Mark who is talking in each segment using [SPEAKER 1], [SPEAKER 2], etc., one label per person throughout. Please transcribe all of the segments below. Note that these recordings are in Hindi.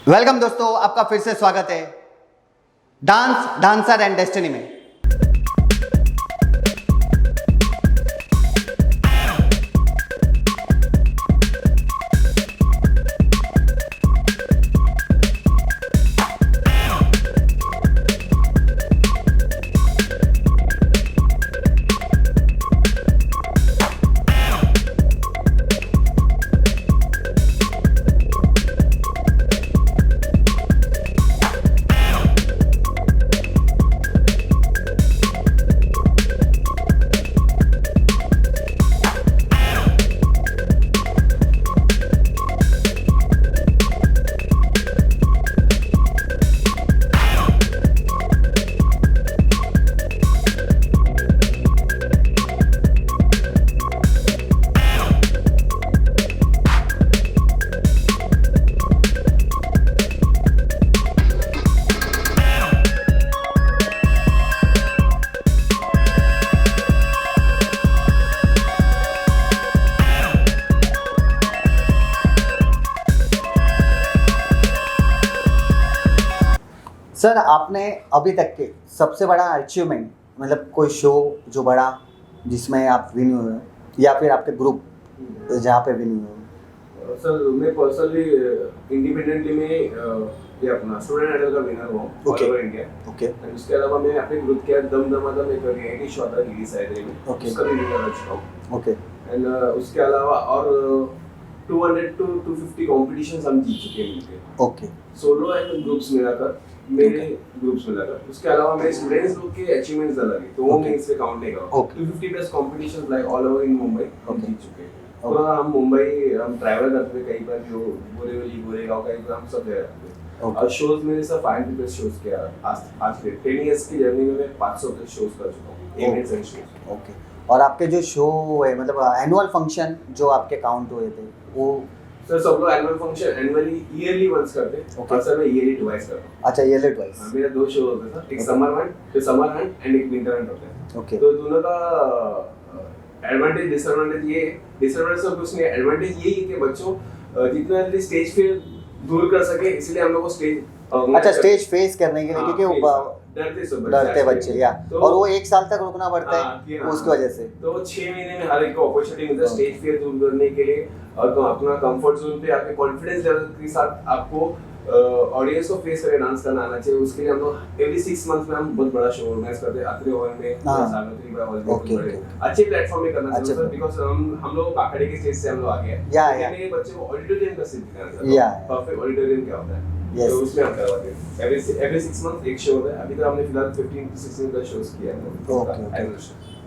[SPEAKER 1] वेलकम दोस्तों, आपका फिर से स्वागत है डांस डांसर एंड डेस्टिनी में। सर, आपने अभी तक के सबसे बड़ा अचीवमेंट मतलब कोई शो जो बड़ा जिसमें आप विन हुए हो या फिर आपके ग्रुप जहाँ पे विन हुए हो?
[SPEAKER 2] सर मैं पर्सनली इंडिपेंडेंटली में ये अपना स्टूडेंट आइडल का विनर हुआ all over India.
[SPEAKER 1] Okay.
[SPEAKER 2] And उसके अलावा मैं अपने ग्रुप के दम दमादम एक रियलिटी शो था रिलीज आया था में, उसका भी विनर रह चुका हूँ। ओके। एंड उसके अलावा और 200 टू 250 कॉम्पिटिशंस हम जीत चुके हैं मिलके।
[SPEAKER 1] ओके।
[SPEAKER 2] सोलो एंड ग्रुप्स में लगा मेरे ग्रुप्स में लगा। उसके अलावा मेरे स्टूडेंट्स लोग के अचीवमेंट्स अलग है, तो वो मैं इसमें काउंट नहीं करूँगा। 250 plus competitions like all over in Mumbai हम जीत चुके हैं। तो हम मुंबई हम ट्रैवल करते थे कई बार, जो बोरीवली गोरेगांव कई बार हम सब जगह करते हैं। और शोज मेरे सब 500 प्लस शोज किया आज के 10 इयर्स की जर्नी में मैं 500 प्लस शोज कर चुका हूँ, इवेंट्स एंड शोज।
[SPEAKER 1] ओके। और आपके जो शो है मतलब एनुअल फंक्शन जो आपके काउंट हुए थे वो?
[SPEAKER 2] सर सब लोग annual function annually yearly once करते हैं और सर मैं ईयरली ट्वाइस करता हूँ।
[SPEAKER 1] अच्छा, ईयरली ट्वाइस।
[SPEAKER 2] मेरा 2 शो होते हैं, एक समर हंट एंड एक विंटर हंट होता है।
[SPEAKER 1] ओके।
[SPEAKER 2] तो दोनों का एडवांटेज डिसएडवांटेज ये डिसएडवांटेज सब कुछ नहीं है, एडवांटेज यही है कि बच्चों जितना जल्दी स्टेज फियर दूर कर सके, इसलिए हम लोग को स्टेज
[SPEAKER 1] अच्छा स्टेज फेस करने के लिए, क्योंकि डरते बच्चे या
[SPEAKER 2] तो,
[SPEAKER 1] और वो 1 साल तक रुकना पड़ता है उसकी वजह से।
[SPEAKER 2] तो 6 महीने में हर एक को अपॉर्चुनिटी मिलता है स्टेज फियर दूर करने के लिए और तो अपना कंफर्ट जोन पे आपके कॉन्फिडेंस लेवल के साथ आपको ऑडियंस को फेस करके डांस करना आना चाहिए। उसके लिए हम लोग एवरी 6 मंथ्स में हम बहुत बड़ा शो ऑर्गेनाइज करते हैं। अत्रे ओवन में सावित्री बड़ा हॉल में अच्छे प्लेटफॉर्म में करना चाहिए सर, बिकॉज़ हम लोग काकड़े के स्टेज से हम लोग आ गए हैं। मेरे बच्चे को ऑडिटोरियम का सीन दिखाना चाहते हैं, परफेक्ट ऑडिटोरियम क्या होता है। तो उसमें हम करवाते हैं एवरी 6 मंथ एक शो होता है। अभी तो हमने फिलहाल 15 to 16 का शोज किया है।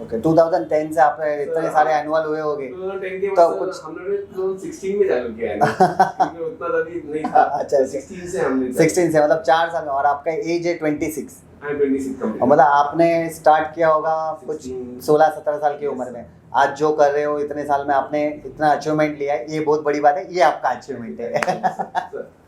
[SPEAKER 1] ओके। 2010 से आपने इतने सारे एनुअल हुए होंगे।
[SPEAKER 2] 2010 के
[SPEAKER 1] तो
[SPEAKER 2] बाद
[SPEAKER 1] कुछ
[SPEAKER 2] हमने 2016 में चालू किया है ना, क्योंकि उतना तभी नहीं था।
[SPEAKER 1] अच्छा
[SPEAKER 2] 16 से हमने
[SPEAKER 1] 16 से मतलब 4 साल में। और आपका एज है 26।
[SPEAKER 2] हाँ 26 कंप्लीट।
[SPEAKER 1] मतलब आपने स्टार्ट किया होगा कुछ 16-17 साल की उम्र में। आज जो कर रहे हो इतने साल में आपने इतना अचीवमेंट लिया है, ये बहुत बड़ी बात है, ये आपका अचीवमेंट है।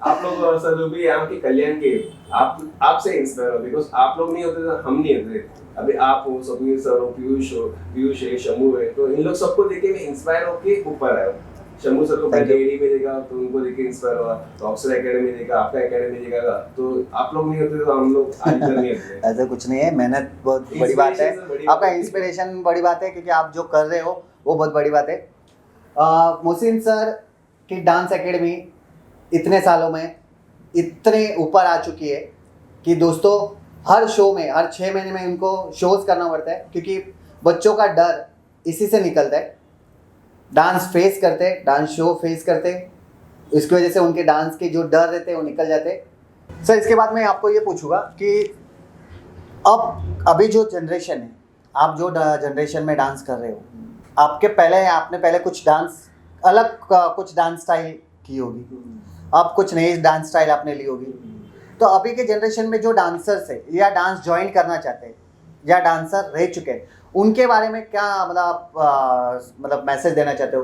[SPEAKER 2] आप लोग सर जो भी यहाँ के कल्याण के आपसे इंस्पायर हो, बिकॉज आप लोग नहीं होते तो हम नहीं होते। अभी आप हो, स्वप्निल सर हो, पीयूष है, शंभू है, तो इन लोग सबको देख के मैं इंस्पायर होके ऊपर आया हूँ। शंभू सर को पहले एडी में देखा तो उनको देख के इंस्पायर हुआ, तो ऑक्सफोर्ड एकेडमी देखा, आपका एकेडमी देखा, तो आप लोग नहीं होते तो हम लोग आज इधर नहीं होते।
[SPEAKER 1] ऐसा कुछ नहीं है, मेहनत बहुत बड़ी बात है, आपका इंस्पिरेशन बड़ी बात है, क्योंकि आप जो कर रहे हो वो बहुत बड़ी बात है। मोहसिन सर की डांस एकेडमी इतने सालों में इतने ऊपर आ चुकी है कि दोस्तों हर शो में हर 6 महीने में उनको शोज करना पड़ता है, क्योंकि बच्चों का डर इसी से निकलता है। डांस फेस करते, डांस शो फेस करते, इसकी वजह से उनके डांस के जो डर रहते हैं वो निकल जाते। सर इसके बाद मैं आपको ये पूछूंगा कि अभी जो जनरेशन है, आप जो जनरेशन में डांस कर रहे हो, आपने पहले कुछ डांस अलग कुछ डांस स्टाइल की होगी, अब कुछ नई डांस स्टाइल आपने ली होगी। तो अभी के जनरेशन में जो डांसर्स है या डांस ज्वाइन करना चाहते हैं या डांसर रह चुके हैं, उनके बारे में क्या मतलब मैसेज देना चाहते हो?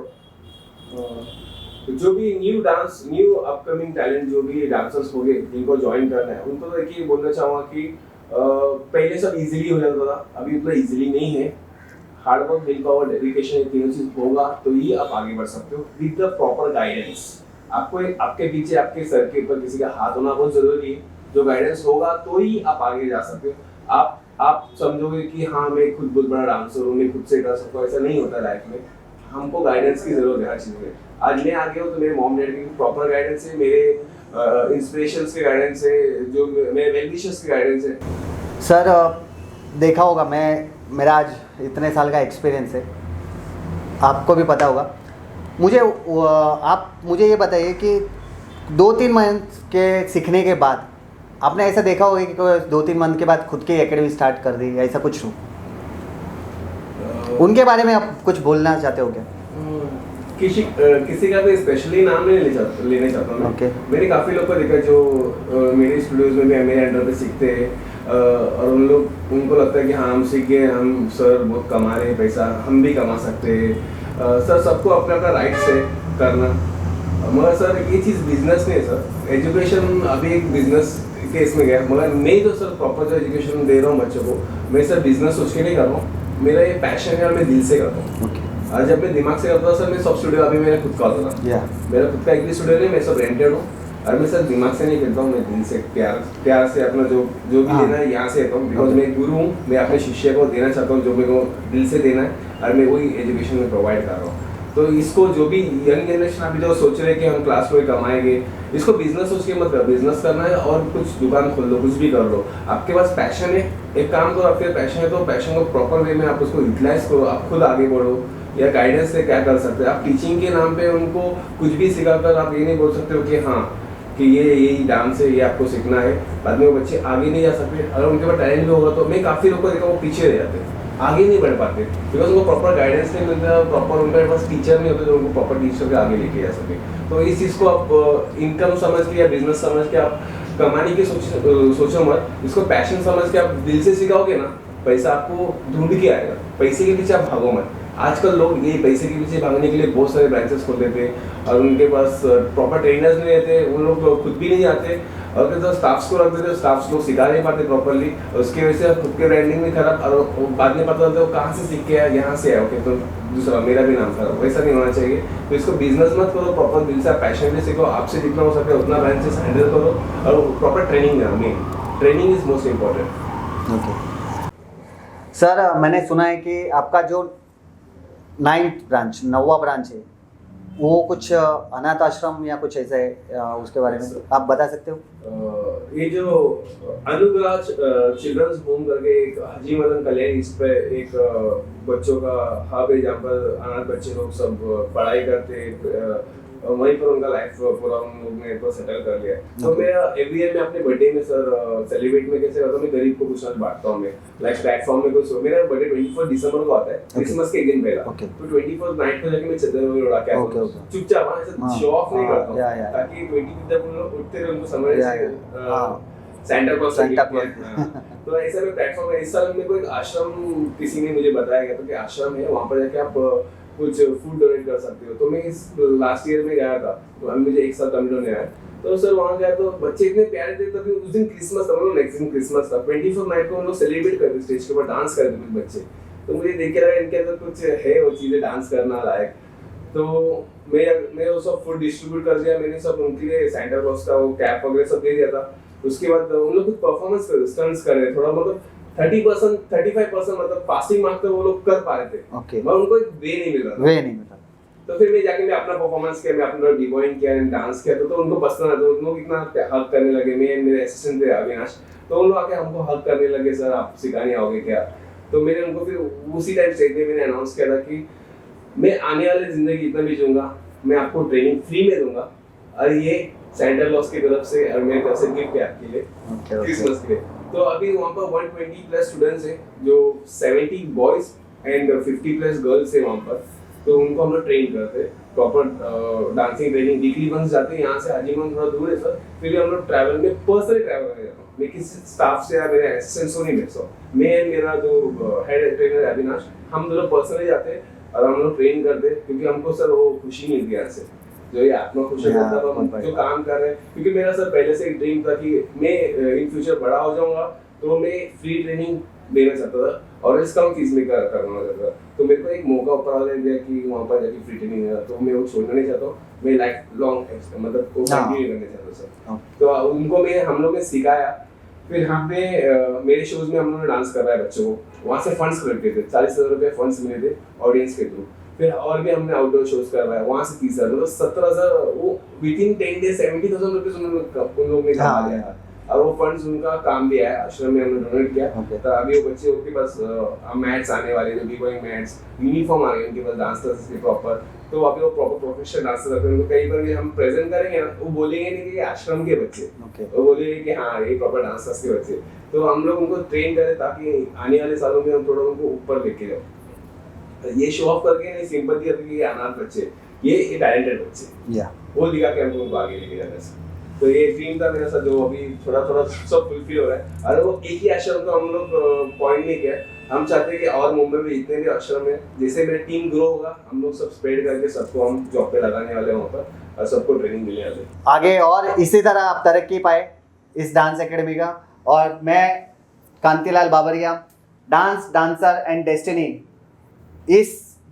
[SPEAKER 2] जो भी न्यू अपकमिंग टैलेंट जो भी डांसर्स होंगे जिनको ज्वाइन करना है, उनको तो ये बोलना चाहूँगा कि पहले सब इजीली हो जाता था, अभी उतना इजीली नहीं है। Hard work, will power, dedication, ये तीनों चीज होगा तो ही आप आगे बढ़ सकते हो विद द प्रॉपर गाइडेंस। आपको आपके पीछे आपके सर के ऊपर किसी का हाथ होना बहुत जरूरी है। जो गाइडेंस होगा तो ही आप आगे जा सकते हो। आप समझोगे कि हाँ मैं खुद बहुत बड़ा डांसर हूँ, मैं खुद से कर सकता हूँ, ऐसा नहीं होता लाइफ में। हमको गाइडेंस की जरूरत है हर चीज में। आज मैं आ गया हूँ तो मेरे मॉम डैड की प्रॉपर गाइडेंस है, मेरे इंस्पिरेशंस के गाइडेंस है, जो मेरे वेल विशर्स के गाइडेंस है।
[SPEAKER 1] सर देखा होगा, मेरा आज इतने साल का एक्सपीरियंस है, आपको भी पता होगा। आप मुझे ये बताइए कि 2-3 मंथ के सीखने के बाद आपने ऐसा देखा होगा कि कोई 2-3 मंथ के बाद खुद की एकेडमी स्टार्ट कर दी, ऐसा कुछ हो? उनके बारे में आप कुछ बोलना चाहते हो क्या?
[SPEAKER 2] किसी का भी स्पेशली नाम नहीं लेने चाहता हूँ।
[SPEAKER 1] Okay.
[SPEAKER 2] मैंने काफ़ी लोग को देखा जो मेरे स्टूडियोज में भी मेरे अंडर पे सीखते हैं, और उनको लगता है कि हाँ हम सीख गए, हम सर बहुत कमा रहे हैं पैसा, हम भी कमा सकते हैं। सर सबको अपना अपना राइट है करना, मगर सर ये चीज़ बिजनेस नहीं है सर। एजुकेशन अभी एक बिजनेस के इसमें गया, मगर मैं तो सर प्रॉपर जो एजुकेशन दे रहा हूँ बच्चों को, मैं सर बिजनेस सोच के नहीं कर रहा हूँ। मेरा ये पैशन है और मैं दिल से करता हूँ। और जब मैं दिमाग से करता था सर, मैं सब स्टूडियो अभी मेरा खुद का होता था। मेरा खुद का एक भी स्टूडियो नहीं, मैं सब रेंटेड हूँ। और मैं सर दिमाग से नहीं करता हूँ, मैं दिल से प्यार से अपना जो भी लेना है यहाँ से लेता हूँ। बिकॉज मैं गुरु हूँ, मैं अपने शिष्य को देना चाहता हूँ जो मेरे को दिल से देना है, और मैं वही एजुकेशन में प्रोवाइड कर रहा हूँ। तो इसको जो भी यंग जनरेशन अभी जो सोच रहे हैं कि हम क्लास में कमाएंगे, इसको बिजनेस सोच के मत कर। बिजनेस करना है और कुछ दुकान खोल लो, कुछ भी कर लो। आपके पास पैशन है, एक काम करो, आपके पैशन है तो पैशन को प्रॉपर वे में आप उसको यूटिलाइज करो, आप खुद आगे बढ़ो। या गाइडेंस से क्या कर सकते हैं आप, टीचिंग के नाम पे उनको कुछ भी सिखाकर आप ये नहीं बोल सकते हो कि हाँ कि ये यही डांस है, ये आपको सीखना है। बाद में वो बच्चे आगे नहीं जा सकते। अगर उनके पास टैलेंट भी होगा तो मैं काफ़ी लोगों को देखा वो पीछे रह जाते हैं, आगे नहीं बढ़ पाते, बिकॉज उनको प्रॉपर गाइडेंस नहीं मिलता, प्रॉपर उनके पास टीचर नहीं होते जो उनको प्रॉपर टीचर के आगे लेके जा सके। तो इस चीज़ को आप इनकम समझ के या बिजनेस समझ के आप कमाने की सोचो मत, इसको पैशन समझ के आप दिल से सिखाओगे ना, पैसा आपको ढूंढ के आएगा। पैसे के पीछे आप भागो मत। आजकल लोग ये पैसे के पीछे भागने के लिए बहुत सारे ब्रांचेस खोल देते हैं और उनके पास प्रॉपर ट्रेनर्स नहीं रहते, उन लोग खुद भी नहीं जाते, और फिर तो स्टाफ्स को रख देते, स्टाफ्स लोग सिखा नहीं पाते प्रॉपरली, उसकी वजह से खुद के ब्रांडिंग भी खराब, और बाद में पता चलता है वो कहाँ से सीख के आया, यहाँ से आया, ओके तो दूसरा मेरा भी नाम खराब। वैसा नहीं होना चाहिए। तो इसको बिजनेस मत करो, प्रॉपर दिल से पैशनेटली सीखो, आपसे जितना हो सके उतना ब्रांचेस हैंडल करो, और प्रॉपर ट्रेनिंग देना, main training is most important.
[SPEAKER 1] Okay sir, मैंने सुना है कि आपका जो 9वां ब्रांच है वो कुछ अनाथ आश्रम या कुछ ऐसा है, उसके बारे में आप बता सकते हो?
[SPEAKER 2] ये जो अनुग्राज चिल्ड्रंस होम करके एक हाजी मदन कल्याण, इस पे एक बच्चों का हब है जहाँ पर अनाथ बच्चे लोग सब पढ़ाई करते, वहीं पर उनका लाइफ पूरा उन लोग ने तो सेटल कर लिया। तो मैं एवरी ईयर में अपने बर्थडे में सर सेलिब्रेट में कैसे करता हूँ, मैं गरीब को कुछ ना बांटता हूँ। मैं लाइक प्लेटफॉर्म में कुछ, मेरा बर्थडे 24 दिसंबर को आता है, क्रिसमस के एक दिन पहला। तो 24 नाइट को जाके मैं चादर वगैरह उड़ा के आता हूँ, चुपचाप, ऐसा शो ऑफ नहीं करता हूँ, ताकि 25 जब उन लोग उठते रहे उनको समझ सेंटा क्लॉज। तो ऐसा में प्लेटफॉर्म है। इस साल मेरे को एक आश्रम किसी ने मुझे बताया गया था कि आश्रम है, वहाँ पर जाके आप कुछ फूड डोनेट कर सकते हो। तो मैं इस लास्ट ईयर में गया था, तो अभी मुझे एक साल कंप्लीट होने आया। तो सर वहाँ गया तो बच्चे इतने प्यारे थे, तभी उस दिन क्रिसमस था, मतलब नेक्स्ट दिन क्रिसमस था, 24 नाइट को हम लोग सेलिब्रेट करते, स्टेज के ऊपर डांस करते कुछ बच्चे। तो मुझे देख के लगा इनके अंदर कुछ है वो चीज़ें डांस करना लायक। तो मैं वो सब फूड डिस्ट्रीब्यूट कर दिया, मैंने सब उनके लिए सैंटा क्लॉज का वो कैप वगैरह सब दे दिया था। उसके बाद उन लोग कुछ परफॉर्मेंस कर स्टंट्स कर रहे, थोड़ा मतलब 30% 35% मतलब पासिंग मार्क्स तो वो लोग कर पा रहे थे, मगर उनको एक वे नहीं मिल रहा था। तो फिर मैं जाके मैं अपना परफॉर्मेंस किया, मैं अपना डिवाइन किया, डांस किया, तो उनको पसंद आया। तो उन लोग इतना हग करने लगे, मैं मेरे असिस्टेंट थे अविनाश, तो उन लोग आके हमको हग करने लगे, सर आप सिखाने आओगे क्या? तो मैंने उनको फिर उसी टाइम स्टेज पे मैंने अनाउंस किया था कि मैं आने वाली जिंदगी इतना भी जीऊंगा, मैं आपको ट्रेनिंग फ्री में दूंगा, और ये सैंटा क्लॉज की तरफ से और मेरी तरफ से गिफ्ट है आपके लिए क्रिसमस के लिए। तो अभी वहाँ पर 120 प्लस स्टूडेंट्स हैं, जो 70 बॉयज एंड 50 प्लस गर्ल्स हैं वहाँ पर। तो उनको हम लोग ट्रेन करते हैं, proper dancing training weekly once जाते हैं। यहाँ से हाजीगंज थोड़ा दूर है सर, फिर भी हम लोग ट्रैवल में पर्सनली ट्रैवल करने जाता हूँ, मैं किसी स्टाफ से या मेरे असिस्टेंट को नहीं भेजता हूँ। मैं एंड मेरा जो हेड ट्रेनर अविनाश, हम दोनों पर्सनली जाते हैं और हम लोग ट्रेन करते हैं, क्योंकि हमको सर वो खुशी मिलती है यहाँ से, जो ये आत्मा खुशी होता है हम जो काम कर रहे हैं। क्योंकि मेरा सर पहले से एक ड्रीम था कि मैं इन फ्यूचर बड़ा हो जाऊंगा तो मैं फ्री ट्रेनिंग देना चाहता था, और इस कम फीस में करना चाहता। तो मेरे को एक मौका ऊपर वाले दिया कि वहाँ पर जाके फ्री ट्रेनिंग है, तो मैं वो छोड़ना नहीं चाहता हूँ। मैं लाइफ लॉन्ग मतलब वो कंटिन्यू करना चाहता हूँ सर। तो उनको हम लोग ने सिखाया। फिर यहाँ पे मेरे शोज में हम लोग ने डांस करवाया बच्चों को। वहाँ से फंड्स कलेक्ट किए थे, 40,000 रुपये फंड्स मिले थे ऑडियंस के थ्रू। फिर और भी हमने आउटडोर शोज करवाया, वहाँ से 30,000 मतलब 17,000 वो विदिन 10 डेज 70,000 रुपीज उन लोग ने कमा लिया था। और वो फंड्स उनका काम भी आया, आश्रम में हमने डोनेट किया। तो अभी वो बच्चे के पास मैट्स आने वाले, जो बी-बॉइंग मैट्स, यूनिफॉर्म आ गए उनके पास डांस क्लासेस के प्रॉपर। तो अभी वो प्रॉपर प्रोफेशनल डांसर रखते हैं। उनको कहीं पर भी हम प्रेजेंट करेंगे ना, वो बोलेंगे नहीं कि ये आश्रम के बच्चे, वो बोलेंगे कि हाँ ये प्रॉपर डांसर्स के बच्चे। तो हम लोग उनको ट्रेन करें ताकि आने वाले सालों में हम थोड़ा उनको ऊपर लेके जाओ। ये शो ऑफ करके नहीं, सिंपैथी करके ये अनाथ बच्चे, ये टैलेंटेड बच्चे, वो दिखा के हमको उनको आगे लेके जाना है। तो ये ड्रीम था मेरा सा, जो अभी थोड़ा थोड़ा सब फुलफिल हो रहा है। और वो एक ही आश्रम का हम लोग पॉइंट नहीं किया, हम चाहते हैं कि और मुंबई में जितने भी आश्रम है, जैसे मेरी टीम ग्रो होगा हम लोग सब स्प्रेड करके सबको हम जॉब पे लगाने वाले हैं वहाँ पर, और सबको ट्रेनिंग देने वाले हैं।
[SPEAKER 1] आगे और इसी तरह आप तरक्की पाए इस डांस एकेडमी का। और मैं Kantilal Babariya, dance dancer and destiny, इस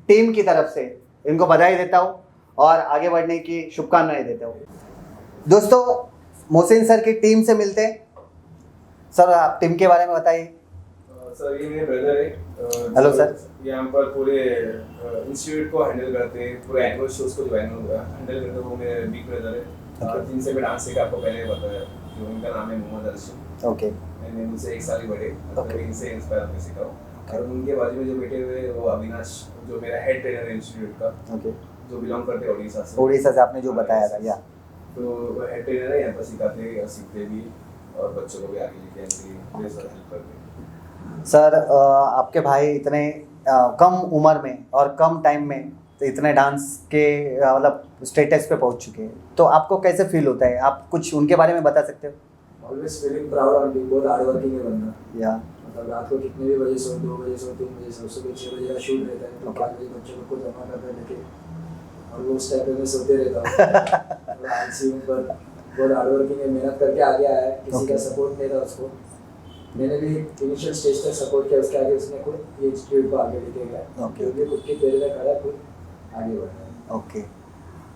[SPEAKER 1] टीम की तरफ से इनको बधाई देता हूँ और आगे बढ़ने की शुभकामनाएं देता हूँ। दोस्तों, मोहसिन सर की टीम से मिलते हैं। सर, आप टीम के बारे में बताइए।
[SPEAKER 2] सर, ये मेरे ब्रदर है।
[SPEAKER 1] Hello sir.
[SPEAKER 2] यहाँ पर पूरे इंस्टीट्यूट को हैंडल करते हैं, पूरे एनुअल शोज को जो हैंडल करते हैं वो मेरे बिग ब्रदर है, जिनसे मैं डांस सीखा, आपको पहले बताया, जो उनका नाम है मोहम्मद अर्शी।
[SPEAKER 1] ओके।
[SPEAKER 2] मैंने उनसे 1 साल ही बड़े, मतलब इनसे इंस्पायर होकर सीखा हूँ। और उनके बाजू में जो बैठे हुए वो अविनाश, जो मेरा हेड ट्रेनर है इंस्टीट्यूट का, जो बिलोंग करते हैं ओडिशा से।
[SPEAKER 1] ओडिशा से आपने जो बताया था, या
[SPEAKER 2] तो वो हेड ट्रेनर है, यहाँ पर सिखाते हैं और सीखते भी, और बच्चों को भी आगे लेके आएंगे, ये सब हेल्प करते हैं।
[SPEAKER 1] सर, आपके भाई इतने कम उम्र में और कम टाइम में तो इतने डांस के मतलब स्टेटस पे पहुंच चुके हैं, तो आपको कैसे फील होता है? आप कुछ उनके बारे में बता सकते हो?
[SPEAKER 3] ऑलवेज फीलिंग प्राउड और बहुत हार्ड वर्किंग है बंदा।
[SPEAKER 1] या
[SPEAKER 3] मतलब रात को कितने भी बजे सो, 2 बजे सो, 3 बजे सो, सुबह 6 बजे का शूट रहता है, तो 5 बजे बच्चों को जमा करता है लेके, और वो उस टाइम पे मैं सोते रहता हूँ। आलसी हूँ पर बहुत हार्ड वर्किंग है, मेहनत करके आगे आया है। किसी का सपोर्ट नहीं था उसको, मैंने भी इनिशियल स्टेज तक सपोर्ट किया, उसके आगे उसने खुद ये इंस्टीट्यूट को आगे लेके गया। तो ये खुद के पैर में खड़ा, खुद आगे बढ़ रहा है।
[SPEAKER 1] ओके।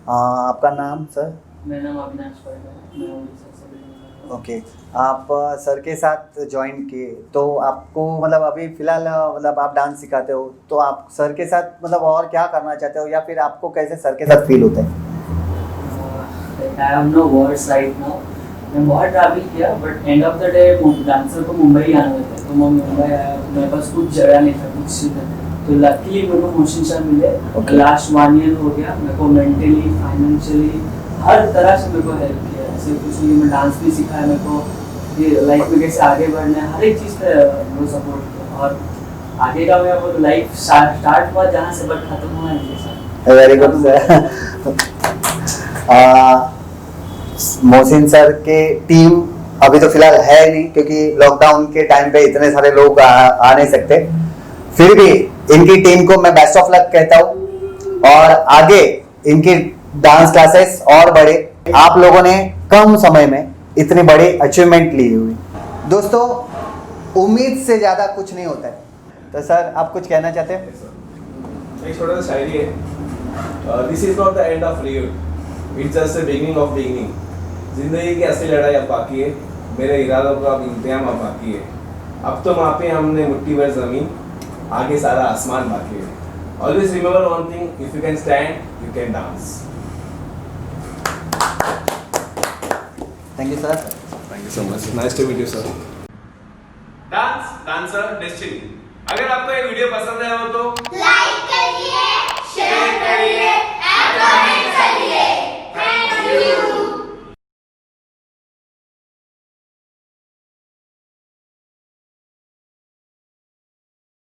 [SPEAKER 1] आपका नाम सर?
[SPEAKER 4] मेरा नाम अविनाश पांडे है, मैं उड़ीसा से बिलोंग करता हूँ।
[SPEAKER 1] ओके। आप सर के साथ ज्वाइन किए, तो आपको मतलब अभी फिलहाल मतलब आप डांस सिखाते हो, तो आप सर के साथ मतलब और क्या करना चाहते हो, या फिर आपको कैसे सर के साथ फील होता है?
[SPEAKER 4] I have no words right now. मैं बहुत ट्रैवल किया, but end of the day dancer को मुंबई ही आना होता है, तो मैं मुंबई आया, मेरे पास कुछ जगह नहीं था, कुछ चीज़ था, तो लकीली मेरे को मोहसिन सर मिले। लास्ट 1 ईयर हो गया, मेरे को मेंटली, फाइनेंशियली हर तरह से मेरे को हेल्प किया। ऐसे कुछ नहीं, मैं डांस भी सिखाया मेरे को, ये लाइफ में कैसे आगे बढ़ना है, हर एक चीज़ पे वो सपोर्ट किया। और आगे का मेरा वो लाइफ स्टार्ट हुआ जहाँ से, बट खत्म हुआ इनके साथ।
[SPEAKER 1] Very good sir. Mohsin sir के टीम अभी तो फिलहाल है नहीं, क्योंकि लॉकडाउन के टाइम पे इतने सारे लोग आ नहीं सकते। फिर भी इनकी टीम को मैं बेस्ट ऑफ लक कहता हूँ, और आगे इनकी डांस क्लासेस और बढ़े। आप लोगों ने कम समय में इतनी बड़ी अचीवमेंट ली हुई। दोस्तों, उम्मीद से ज़्यादा कुछ नहीं होता है। तो सर, आप कुछ कहना चाहते हैं?
[SPEAKER 2] एक छोटा सा शायरी है, this is not the end of real, it's just the beginning of beginning. जिंदगी की असली लड़ाई अब बाकी है, मेरे इरादों का अब इंतजाम अब बाकी है। अब तो मापे हमने मुट्ठी भर जमीन, आगे सारा आसमान बाकी है। Always remember one thing, if you can stand you can dance.
[SPEAKER 1] Thank you sir.
[SPEAKER 2] Thank you so much, nice to meet you sir. Dance dancer destiny, अगर आपको ये वीडियो पसंद आया हो तो
[SPEAKER 5] लाइक करिए, शेयर करिए